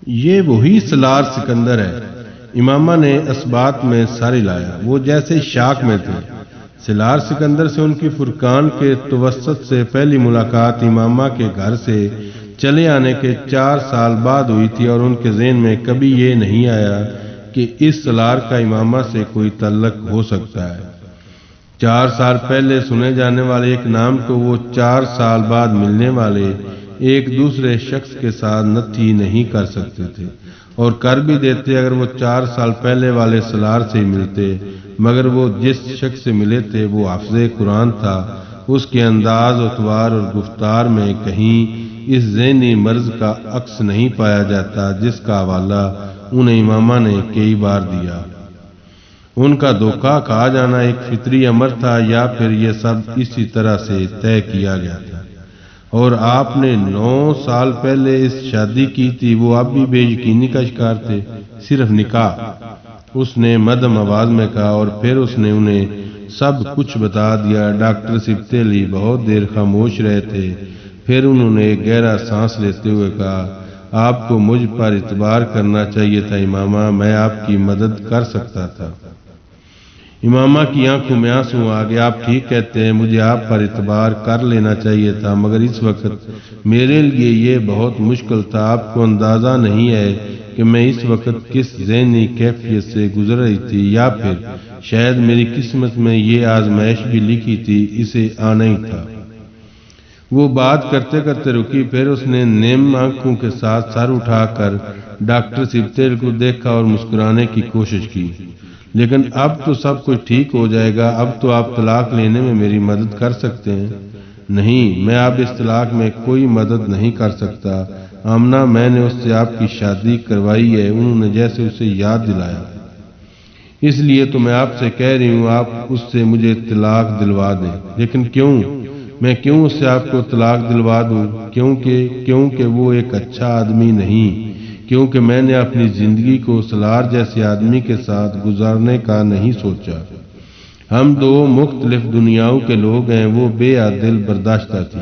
یہ وہی سلار سکندر ہے۔ امامہ نے اسبات میں ساری لایا، وہ جیسے شاک میں تھے۔ سلار سکندر سے ان کی فرقان کے توسط سے پہلی ملاقات امامہ کے گھر سے چلے آنے کے 4 سال بعد ہوئی تھی، اور ان کے ذہن میں کبھی یہ نہیں آیا کہ اس سلار کا امامہ سے کوئی تعلق ہو سکتا ہے۔ 4 سال پہلے سنے جانے والے ایک نام کو وہ 4 سال بعد ملنے والے ایک دوسرے شخص کے ساتھ نتھی نہیں کر سکتے تھے، اور کر بھی دیتے اگر وہ 4 سال پہلے والے سلار سے ہی ملتے، مگر وہ جس شخص سے ملے تھے وہ حافظ قرآن تھا۔ اس کے انداز اتوار اور گفتار میں کہیں اس ذہنی مرض کا عکس نہیں پایا جاتا جس کا حوالہ انہیں امامہ نے کئی بار دیا۔ ان کا دھوکہ کھا جانا ایک فطری امر تھا، یا پھر یہ سب اسی طرح سے طے کیا گیا تھا؟ اور آپ نے 9 سال پہلے اس شادی کی تھی، وہ اب بھی بے یقینی کا شکار تھے۔ صرف نکاح، اس نے مدھم آواز میں کہا، اور پھر اس نے انہیں سب کچھ بتا دیا۔ ڈاکٹر سبتے علی بہت دیر خاموش رہے تھے، پھر انہوں نے گہرا سانس لیتے ہوئے کہا، آپ کو مجھ پر اعتبار کرنا چاہیے تھا امامہ، میں آپ کی مدد کر سکتا تھا۔ امامہ کی آنکھوں میں آنسو آ گئے۔ آپ ٹھیک کہتے ہیں، مجھے آپ پر اعتبار کر لینا چاہیے تھا، مگر اس وقت میرے لیے یہ بہت مشکل تھا۔ آپ کو اندازہ نہیں ہے کہ میں اس وقت کس ذہنی کیفیت سے گزر رہی تھی، یا پھر شاید میری قسمت میں یہ آزمائش بھی لکھی تھی، اسے آنا ہی تھا۔ وہ بات کرتے کرتے رکی، پھر اس نے نیم آنکھوں کے ساتھ سر اٹھا کر ڈاکٹر سبتیل کو دیکھا اور مسکرانے کی کوشش کی۔ لیکن اب تو سب کچھ ٹھیک ہو جائے گا، اب تو آپ طلاق لینے میں میری مدد کر سکتے ہیں۔ نہیں، میں اب اس طلاق میں کوئی مدد نہیں کر سکتا آمنہ، میں نے اس سے آپ کی شادی کروائی ہے، انہوں نے جیسے اسے یاد دلایا۔ اس لیے تو میں آپ سے کہہ رہی ہوں، آپ اس سے مجھے طلاق دلوا دیں۔ لیکن کیوں؟ میں کیوں اس سے آپ کو طلاق دلوا دوں؟ کیونکہ وہ ایک اچھا آدمی نہیں، کیونکہ میں نے اپنی زندگی کو سلار جیسے آدمی کے ساتھ گزارنے کا نہیں سوچا۔ ہم 2 مختلف دنیاؤں کے لوگ ہیں۔ وہ بے عدل برداشتہ تھی۔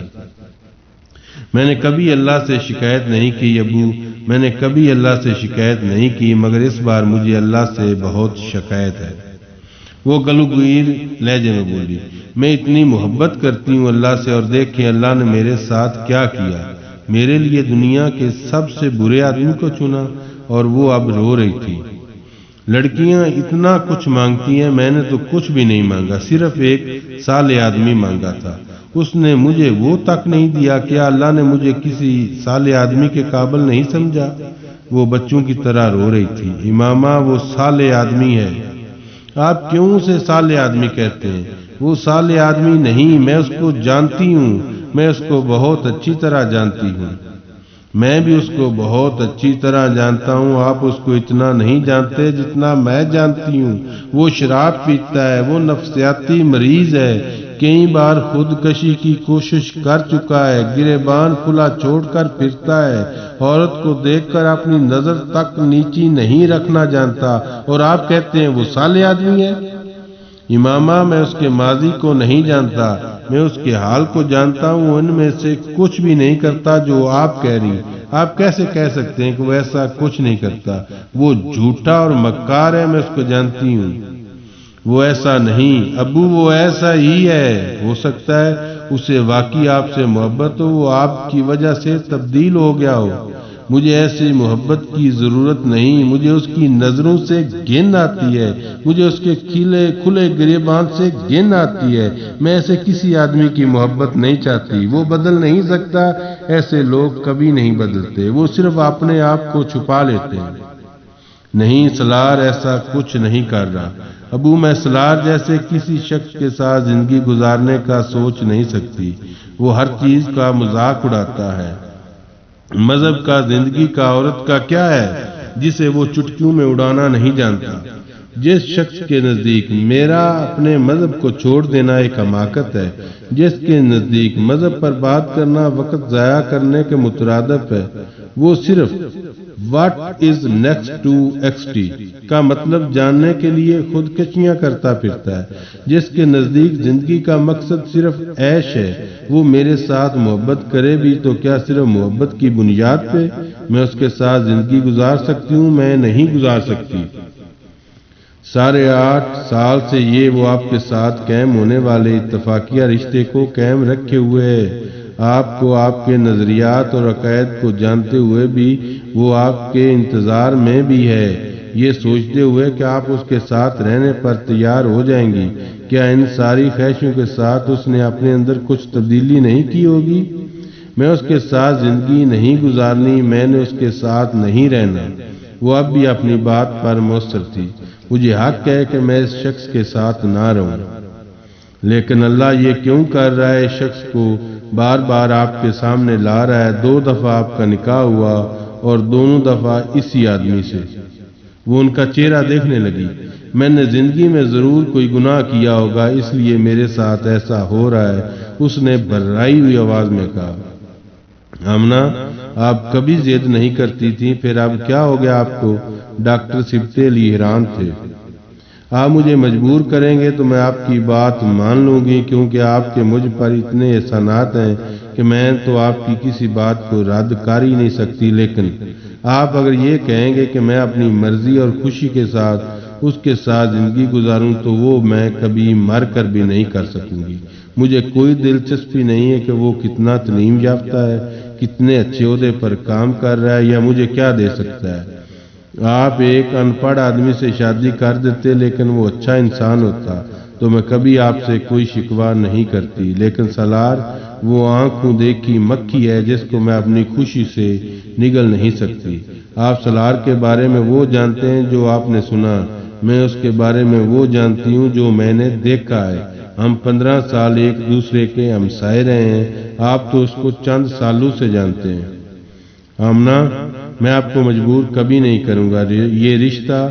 میں نے کبھی اللہ سے شکایت نہیں کی ابو، میں نے کبھی اللہ سے شکایت نہیں کی، مگر اس بار مجھے اللہ سے بہت شکایت ہے۔ وہ گلوگیر لہجے میں بولی، میں اتنی محبت کرتی ہوں اللہ سے، اور دیکھیں اللہ نے میرے ساتھ کیا کیا، میرے لیے دنیا کے سب سے برے آدمی کو چنا۔ اور وہ اب رو رہی تھی۔ لڑکیاں اتنا کچھ مانگتی ہیں، میں نے تو کچھ بھی نہیں مانگا، صرف ایک صالح آدمی مانگا تھا، اس نے مجھے وہ تک نہیں دیا۔ کیا اللہ نے مجھے کسی صالح آدمی کے قابل نہیں سمجھا؟ وہ بچوں کی طرح رو رہی تھی۔ امامہ، وہ صالح آدمی ہے۔ آپ کیوں اسے صالح آدمی کہتے ہیں؟ وہ صالح آدمی نہیں، میں اس کو جانتی ہوں، میں اس کو بہت اچھی طرح جانتی ہوں۔ میں بھی اس کو بہت اچھی طرح جانتا ہوں، آپ اس کو اتنا نہیں جانتے جتنا میں جانتی ہوں۔ وہ شراب پیتا ہے، وہ نفسیاتی مریض ہے، کئی بار خودکشی کی کوشش کر چکا ہے، گریبان کھلا چھوڑ کر پھرتا ہے، عورت کو دیکھ کر اپنی نظر تک نیچی نہیں رکھنا جانتا، اور آپ کہتے ہیں وہ صالح آدمی ہے؟ امامہ، میں اس کے ماضی کو نہیں جانتا، میں اس کے حال کو جانتا ہوں، ان میں سے کچھ بھی نہیں کرتا جو آپ کہہ رہی۔ آپ کیسے کہہ سکتے ہیں کہ وہ ایسا کچھ نہیں کرتا؟ وہ جھوٹا اور مکار ہے، میں اس کو جانتی ہوں۔ وہ ایسا نہیں ابو، وہ ایسا ہی ہے۔ ہو سکتا ہے اسے واقعی آپ سے محبت ہو، وہ آپ کی وجہ سے تبدیل ہو گیا ہو۔ مجھے ایسی محبت کی ضرورت نہیں، مجھے اس کی نظروں سے گھن آتی ہے، مجھے اس کے کھلے گریبان سے گھن آتی ہے۔ میں ایسے کسی آدمی کی محبت نہیں چاہتی، وہ بدل نہیں سکتا، ایسے لوگ کبھی نہیں بدلتے، وہ صرف اپنے آپ کو چھپا لیتے ہیں۔ نہیں، سلار ایسا کچھ نہیں کر رہا ابو، میں سلار جیسے کسی شخص کے ساتھ زندگی گزارنے کا سوچ نہیں سکتی۔ وہ ہر چیز کا مذاق اڑاتا ہے، مذہب کا، زندگی کا، عورت کا، کیا ہے جسے وہ چٹکیوں میں اڑانا نہیں جانتا۔ جس شخص کے نزدیک میرا اپنے مذہب کو چھوڑ دینا ایک حماقت ہے، جس کے نزدیک مذہب پر بات کرنا وقت ضائع کرنے کے مترادف ہے، وہ صرف واٹ از نیکسٹ ٹو ایکسٹی کا مطلب جاننے کے لیے خودکشیاں کرتا پھرتا ہے۔ جس کے نزدیک زندگی کا مقصد صرف عیش ہے، وہ میرے ساتھ محبت کرے بھی تو کیا صرف محبت کی بنیاد پہ؟ میں اس کے ساتھ زندگی گزار سکتی ہوں؟ میں نہیں گزار سکتی۔ 8.5 سال سے یہ وہ آپ کے ساتھ قائم ہونے والے اتفاقیہ رشتے کو قائم رکھے ہوئے ہے۔ آپ کو آپ کے نظریات اور عقائد کو جانتے ہوئے بھی وہ آپ کے انتظار میں بھی ہے، یہ سوچتے ہوئے کہ آپ اس کے ساتھ رہنے پر تیار ہو جائیں گی۔ کیا ان ساری خواہشوں کے ساتھ اس نے اپنے اندر کچھ تبدیلی نہیں کی ہوگی؟ میں اس کے ساتھ زندگی نہیں گزارنی، میں نے اس کے ساتھ نہیں رہنا۔ وہ اب بھی اپنی بات پر مصر تھی۔ مجھے حق ہے کہ میں اس شخص کے ساتھ نہ رہوں، لیکن اللہ یہ کیوں کر رہا ہے؟ شخص کو بار بار آپ کے سامنے لا رہا ہے۔ 2 دفعہ آپ کا نکاح ہوا اور دونوں دفعہ اسی آدمی سے۔ وہ ان کا چہرہ دیکھنے لگی۔ میں نے زندگی میں ضرور کوئی گناہ کیا ہوگا، اس لیے میرے ساتھ ایسا ہو رہا ہے، اس نے بھررائی ہوئی آواز میں کہا۔ آمنہ، آپ کبھی ضد نہیں کرتی تھی، پھر اب کیا ہو گیا آپ کو؟ ڈاکٹر سبتے علی حیران تھے۔ آپ مجھے مجبور کریں گے تو میں آپ کی بات مان لوں گی، کیونکہ آپ کے مجھ پر اتنے احسانات ہیں کہ میں تو آپ کی کسی بات کو رد کر ہی نہیں سکتی۔ لیکن آپ اگر یہ کہیں گے کہ میں اپنی مرضی اور خوشی کے ساتھ اس کے ساتھ زندگی گزاروں تو وہ میں کبھی مر کر بھی نہیں کر سکوں گی۔ مجھے کوئی دلچسپی نہیں ہے کہ وہ کتنا تعلیم یافتہ ہے، کتنے اچھے عہدے پر کام کر رہا ہے یا مجھے کیا دے سکتا ہے۔ آپ ایک ان پڑھ آدمی سے شادی کر دیتے لیکن وہ اچھا انسان ہوتا تو میں کبھی آپ سے کوئی شکوہ نہیں کرتی۔ لیکن سالار وہ آنکھوں دیکھی مکھی ہے جس کو میں اپنی خوشی سے نگل نہیں سکتی۔ آپ سالار کے بارے میں وہ جانتے ہیں جو آپ نے سنا، میں اس کے بارے میں وہ جانتی ہوں جو میں نے دیکھا ہے۔ ہم 15 سال ایک دوسرے کے ہمسائے رہے ہیں، آپ تو اس کو چند سالوں سے جانتے ہیں۔ آمنہ، میں آپ کو مجبور کبھی نہیں کروں گا۔ یہ رشتہ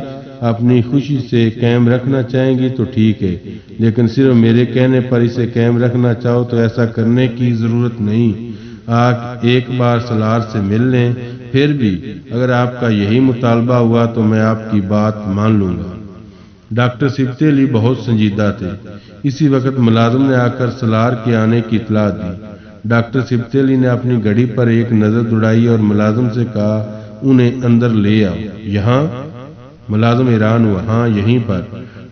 اپنی خوشی سے قائم رکھنا چاہیں گی تو ٹھیک ہے، لیکن صرف میرے کہنے پر اسے قائم رکھنا چاہو تو ایسا کرنے کی ضرورت نہیں۔ آپ ایک بار سالار سے مل لیں، پھر بھی اگر آپ کا یہی مطالبہ ہوا تو میں آپ کی بات مان لوں گا۔ ڈاکٹر سبتے علی بہت سنجیدہ تھے۔ اسی وقت ملازم نے آ کر سالار کے آنے کی اطلاع دی۔ ڈاکٹر سبتے علی نے اپنی گھڑی پر ایک نظر دوڑائی اور ملازم سے کہا، انہیں اندر لے آؤ۔ یہاں؟ ملازم حیران ہوا۔ ہاں، یہیں پر۔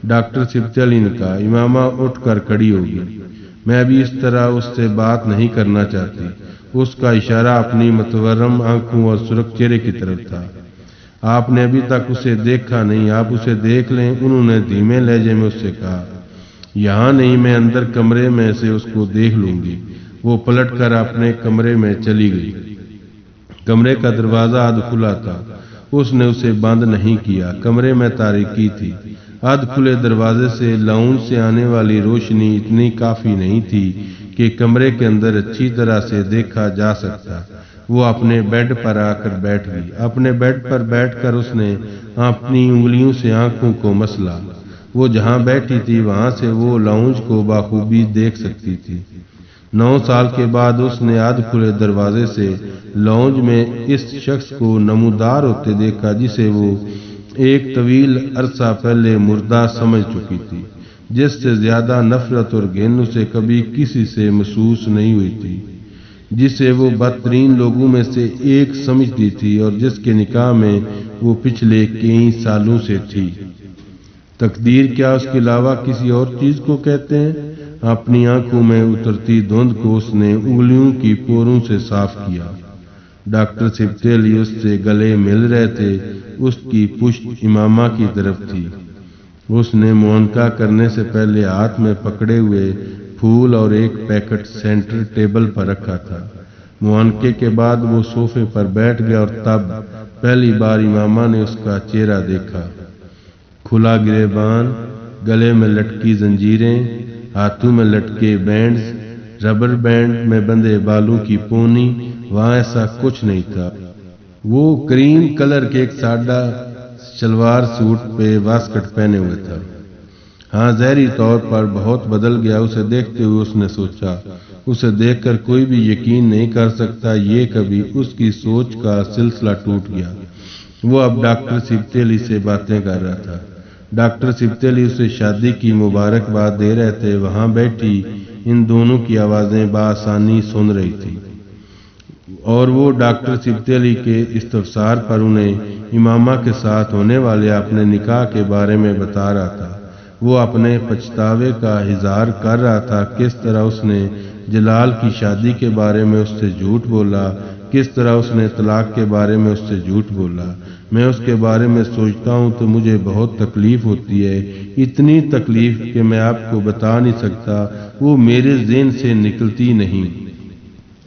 ڈاکٹر سبتے علی نے کہا۔ امامہ اٹھ کر کھڑی ہوگی۔ میں ابھی اس طرح اس سے بات نہیں کرنا چاہتی۔ اس کا اشارہ اپنی متورم آنکھوں اور سرخ چہرے کی طرف تھا۔ آپ نے ابھی تک اسے دیکھا نہیں، آپ اسے دیکھ لیں، انہوں نے دھیمے لہجے میں اس سے کہا۔ یہاں نہیں، میں اندر کمرے میں سے اس کو دیکھ لوں گی۔ وہ پلٹ کر اپنے کمرے میں چلی گئی۔ کمرے کا دروازہ آدھ کھلا تھا، اس نے اسے بند نہیں کیا۔ کمرے میں تاریکی تھی۔ آدھ کھلے دروازے سے لاؤنج سے آنے والی روشنی اتنی کافی نہیں تھی کہ کمرے کے اندر اچھی طرح سے دیکھا جا سکتا۔ وہ اپنے بیڈ پر آ کر بیٹھ گئی۔ اپنے بیڈ پر بیٹھ کر اس نے اپنی انگلیوں سے آنکھوں کو مسلا۔ وہ جہاں بیٹھی تھی وہاں سے وہ لاؤنج کو بخوبی دیکھ سکتی تھی۔ 9 سال کے بعد اس نے آدھ کھلے دروازے سے لاؤنج میں اس شخص کو نمودار ہوتے دیکھا جسے وہ ایک طویل عرصہ پہلے مردہ سمجھ چکی تھی، جس سے زیادہ نفرت اور گھن اسے کبھی کسی سے محسوس نہیں ہوئی تھی، جسے وہ بدترین لوگوں میں سے ایک سمجھتی تھی اور جس کے نکاح میں وہ پچھلے کئی سالوں سے تھی۔ تقدیر کیا اس کے علاوہ کسی اور چیز کو کہتے ہیں؟ اپنی آنکھوں میں اترتی دھند کو اس نے انگلیوں کی پوروں سے صاف کیا۔ ڈاکٹر سبتے علی اس سے گلے مل رہے تھے۔ اس کی پشت امامہ کی طرف تھی۔ اس نے معانقہ کرنے سے پہلے ہاتھ میں پکڑے ہوئے پھول اور ایک پیکٹ سینٹر ٹیبل پر رکھا تھا۔ معانقے کے بعد وہ صوفے پر بیٹھ گیا اور تب پہلی بار امامہ نے اس کا چہرہ دیکھا۔ کھلا گریبان، گلے میں لٹکی زنجیریں، ہاتھوں میں لٹکے بینڈز، ربر بینڈ میں بندھے بالوں کی پونی، وہاں ایسا کچھ نہیں تھا۔ وہ کریم کلر کے ایک سادہ شلوار سوٹ پہ واسکٹ پہنے ہوئے تھا۔ ہاں، ظاہری طور پر بہت بدل گیا۔ اسے دیکھتے ہوئے اس نے سوچا، اسے دیکھ کر کوئی بھی یقین نہیں کر سکتا یہ کبھی۔ اس کی سوچ کا سلسلہ ٹوٹ گیا۔ وہ اب ڈاکٹر سبتے علی سے باتیں کر رہا تھا۔ ڈاکٹر سبتے علی اسے شادی کی مبارکباد دے رہے تھے۔ وہاں بیٹھی ان دونوں کی آوازیں بآسانی سن رہی تھی۔ اور وہ ڈاکٹر سبط علی کے استفسار پر انہیں امامہ کے ساتھ ہونے والے اپنے نکاح کے بارے میں بتا رہا تھا۔ وہ اپنے پچھتاوے کا اظہار کر رہا تھا، کس طرح اس نے جلال کی شادی کے بارے میں اس سے جھوٹ بولا، کس طرح اس نے طلاق کے بارے میں اس سے جھوٹ بولا۔ میں اس کے بارے میں سوچتا ہوں تو مجھے بہت تکلیف ہوتی ہے، اتنی تکلیف کہ میں آپ کو بتا نہیں سکتا، وہ میرے ذہن سے نکلتی نہیں۔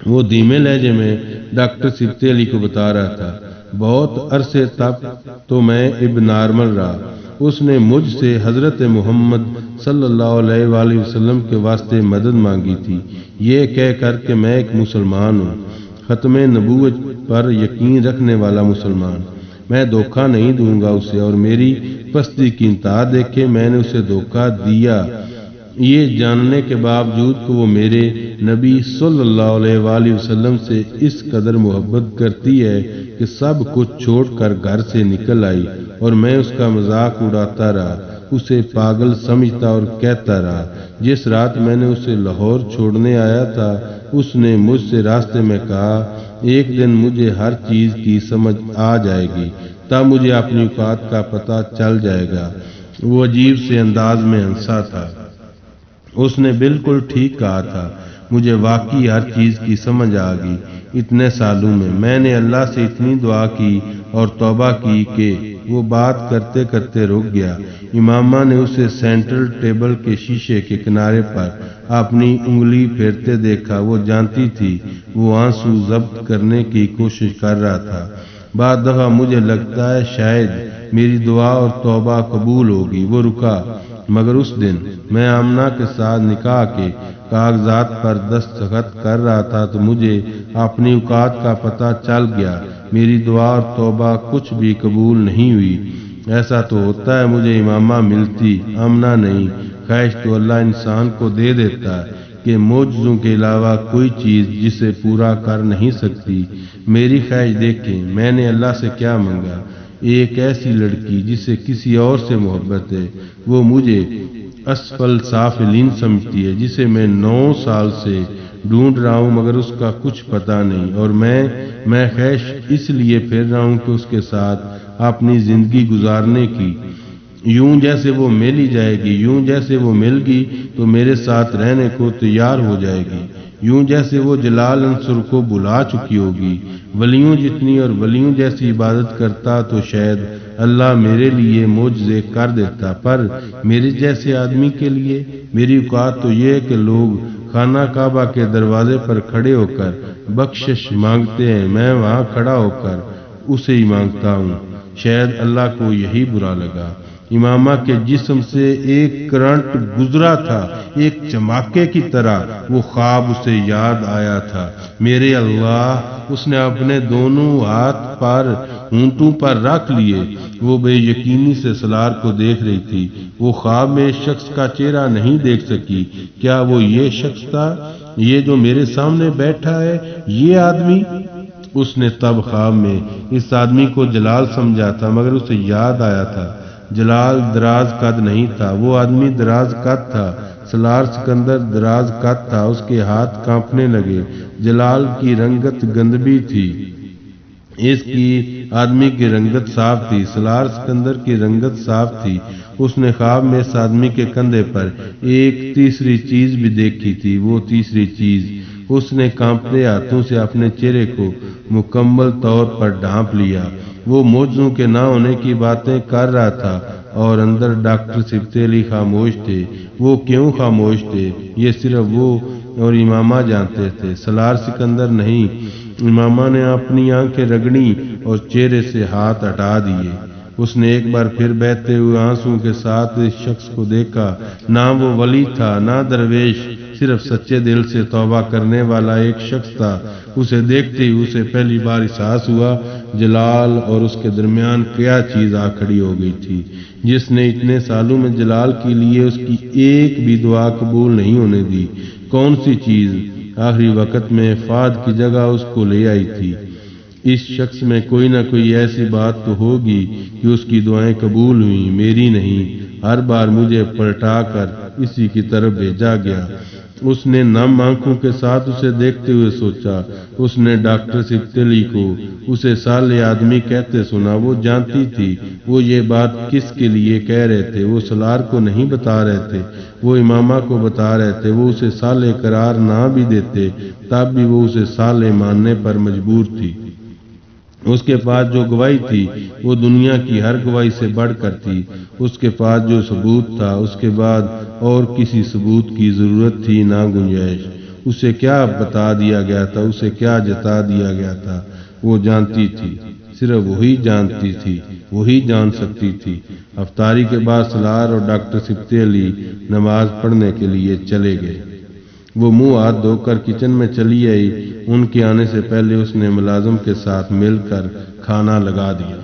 وہ دھیمے لہجے میں ڈاکٹر سبط علی کو بتا رہا تھا، بہت عرصے تک تو میں اب نارمل رہا۔ اس نے مجھ سے حضرت محمد صلی اللہ علیہ وآلہ وسلم کے واسطے مدد مانگی تھی، یہ کہہ کر کہ میں ایک مسلمان ہوں، ختم نبوت پر یقین رکھنے والا مسلمان۔ میں دھوکہ نہیں دوں گا اسے، اور میری پستی کی انتہا دیکھے میں نے اسے دھوکہ دیا، یہ جاننے کے باوجود کہ وہ میرے نبی صلی اللہ علیہ وآلہ وسلم سے اس قدر محبت کرتی ہے کہ سب کچھ چھوڑ کر گھر سے نکل آئی، اور میں اس کا مذاق اڑاتا رہا، اسے پاگل سمجھتا اور کہتا رہا۔ جس رات میں نے اسے لاہور چھوڑنے آیا تھا، اس نے مجھ سے راستے میں کہا، ایک دن مجھے ہر چیز کی سمجھ آ جائے گی، تب مجھے اپنی اوقات کا پتہ چل جائے گا۔ وہ عجیب سے انداز میں ہنسا تھا۔ اس نے بالکل ٹھیک کہا تھا، مجھے واقعی ہر چیز کی سمجھ آ گئی۔ اتنے سالوں میں نے اللہ سے اتنی دعا کی اور توبہ کی کہ وہ بات کرتے کرتے رک گیا۔ امامہ نے اسے سینٹرل ٹیبل کے شیشے کے کنارے پر اپنی انگلی پھیرتے دیکھا۔ وہ جانتی تھی وہ آنسو ضبط کرنے کی کوشش کر رہا تھا۔ بعض دفعہ مجھے لگتا ہے شاید میری دعا اور توبہ قبول ہوگی۔ وہ رکا، مگر اس دن میں آمنہ کے ساتھ نکاح کے کاغذات پر دستخط کر رہا تھا تو مجھے اپنی اوقات کا پتہ چل گیا، میری دعا اور توبہ کچھ بھی قبول نہیں ہوئی۔ ایسا تو ہوتا ہے مجھے امامہ ملتی، آمنہ نہیں۔ خواہش تو اللہ انسان کو دے دیتا ہے کہ معجزوں کے علاوہ کوئی چیز جسے پورا کر نہیں سکتی۔ میری خواہش دیکھیں، میں نے اللہ سے کیا مانگا، ایک ایسی لڑکی جسے کسی اور سے محبت ہے، وہ مجھے اسفل سافلین سمجھتی ہے، جسے میں 9 سال سے ڈھونڈ رہا ہوں مگر اس کا کچھ پتہ نہیں، اور میں خواہش اس لیے پھر رہا ہوں کہ اس کے ساتھ اپنی زندگی گزارنے کی، یوں جیسے وہ مل ہی جائے گی، یوں جیسے وہ مل گی تو میرے ساتھ رہنے کو تیار ہو جائے گی، یوں جیسے وہ جلال انصر کو بلا چکی ہوگی۔ ولیوں جتنی اور ولیوں جیسی عبادت کرتا تو شاید اللہ میرے لیے معجزے کر دیتا، پر میرے جیسے آدمی کے لیے میری اوقات تو یہ ہے کہ لوگ خانہ کعبہ کے دروازے پر کھڑے ہو کر بخشش مانگتے ہیں، میں وہاں کھڑا ہو کر اسے ہی مانگتا ہوں۔ شاید اللہ کو یہی برا لگا۔ امامہ کے جسم سے ایک کرنٹ گزرا تھا، ایک چماکے کی طرح وہ خواب اسے یاد آیا تھا۔ میرے اللہ، اس نے اپنے دونوں ہاتھ پر ہونٹوں پر رکھ لیے۔ وہ بے یقینی سے سالار کو دیکھ رہی تھی۔ وہ خواب میں اس شخص کا چہرہ نہیں دیکھ سکی۔ کیا وہ یہ شخص تھا، یہ جو میرے سامنے بیٹھا ہے، یہ آدمی؟ اس نے تب خواب میں اس آدمی کو جلال سمجھا تھا، مگر اسے یاد آیا تھا جلال دراز قد نہیں تھا، وہ آدمی دراز قد تھا۔ سالار سکندر دراز قد تھا، اس کے ہاتھ کانپنے لگے۔ جلال کی رنگت گندبی تھی، اس کی آدمی کی رنگت صاف تھی۔ سالار سکندر کی رنگت صاف تھی۔ اس نے خواب میں اس آدمی کے کندھے پر ایک تیسری چیز بھی دیکھی تھی۔ وہ تیسری چیز، اس نے کانپتے ہاتھوں سے اپنے چہرے کو مکمل طور پر ڈھانپ لیا۔ وہ معجزوں کے نہ ہونے کی باتیں کر رہا تھا اور اندر ڈاکٹر سبط علی خاموش تھے۔ وہ کیوں خاموش تھے، یہ صرف وہ اور امامہ جانتے تھے، سالار سکندر نہیں۔ امامہ نے اپنی آنکھیں رگڑیں اور چہرے سے ہاتھ ہٹا دیے۔ اس نے ایک بار پھر بہتے ہوئے آنسوں کے ساتھ اس شخص کو دیکھا۔ نہ وہ ولی تھا، نہ درویش، صرف سچے دل سے توبہ کرنے والا ایک شخص تھا۔ اسے دیکھتے ہی اسے پہلی بار احساس ہوا جلال اور اس کے درمیان کیا چیز آ کھڑی ہو گئی تھی، جس نے اتنے سالوں میں جلال کے لیے اس کی ایک بھی دعا قبول نہیں ہونے دی۔ کون سی چیز آخری وقت میں فاد کی جگہ اس کو لے آئی تھی؟ اس شخص میں کوئی نہ کوئی ایسی بات تو ہوگی کہ اس کی دعائیں قبول ہوئیں، میری نہیں۔ ہر بار مجھے پلٹا کر اسی کی طرف بھیجا گیا۔ اس نے نم آنکھوں کے ساتھ اسے دیکھتے ہوئے سوچا۔ اس نے ڈاکٹر سبتیلی کو اسے صالح آدمی کہتے سنا۔ وہ جانتی تھی وہ یہ بات کس کے لیے کہہ رہے تھے۔ وہ سالار کو نہیں بتا رہے تھے، وہ امامہ کو بتا رہے تھے۔ وہ اسے صالح قرار نہ بھی دیتے تب بھی وہ اسے صالح ماننے پر مجبور تھی۔ اس کے پاس جو گواہی تھی وہ دنیا کی ہر گواہی سے بڑھ کر تھی۔ اس کے پاس جو ثبوت تھا اس کے بعد اور کسی ثبوت کی ضرورت تھی نہ گنجائش۔ اسے کیا بتا دیا گیا تھا، اسے کیا جتا دیا گیا تھا، وہ جانتی تھی، صرف وہی جانتی تھی، وہی جان سکتی تھی۔ افطاری کے بعد سالار اور ڈاکٹر سبتیلی نماز پڑھنے کے لیے چلے گئے۔ وہ منہ ہاتھ دھو کر کچن میں چلی آئی۔ ان کے آنے سے پہلے اس نے ملازم کے ساتھ مل کر کھانا لگا دیا۔